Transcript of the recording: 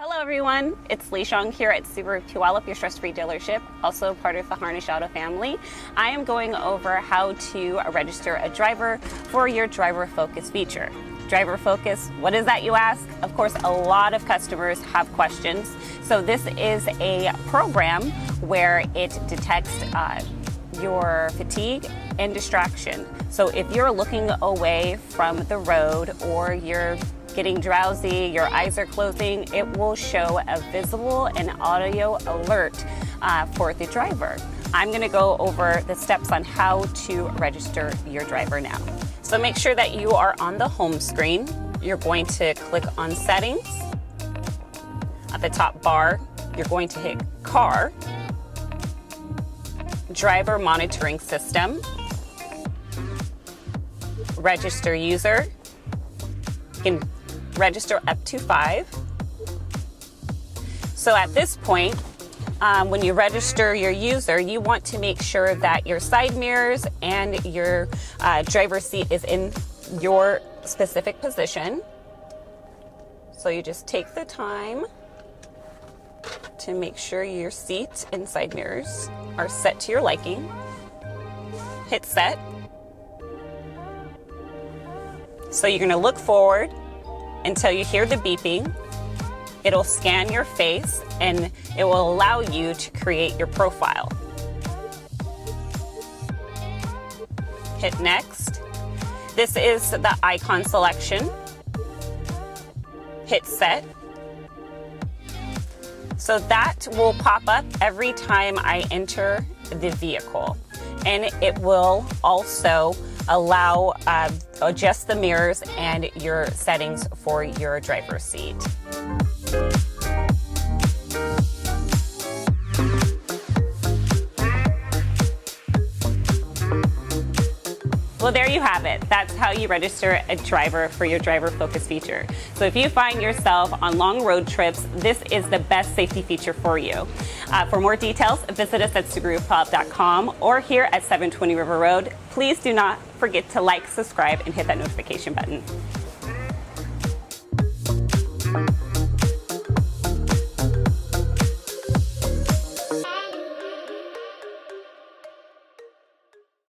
Hello everyone, it's Lee Shong here at Subaru of Puyallup, your stress-free dealership, also part of the Harnish Auto family. I am going over how to register a driver for your DriverFocus feature. DriverFocus, what is that, you ask? Of course, a lot of customers have questions. So this is a program where it detects your fatigue and distraction. So if you're looking away from the road or you're getting drowsy, your eyes are closing, it will show a visible and audio alert for the driver. I'm going to go over the steps on how to register your driver now. So make sure that you are on the home screen. You're going to click on Settings. At the top bar, you're going to hit Car, Driver Monitoring System, Register User. You can register up to 5. So at this point, when you register your user, you want to make sure that your side mirrors and your driver's seat is in your specific position. So you just take the time to make sure your seat and side mirrors are set to your liking. Hit set. So you're going to look forward until you hear the beeping. It'll scan your face and it will allow you to create your profile. Hit next. This is the icon selection. Hit set. So that will pop up every time I enter the vehicle, and it will also allow adjust the mirrors and your settings for your driver's seat. Well, there you have it. That's how you register a driver for your DriverFocus feature. So if you find yourself on long road trips, this is the best safety feature for you. For more details, visit us at SubaruPuyallup.com or here at 720 River Road. Please do not forget to like, subscribe, and hit that notification button.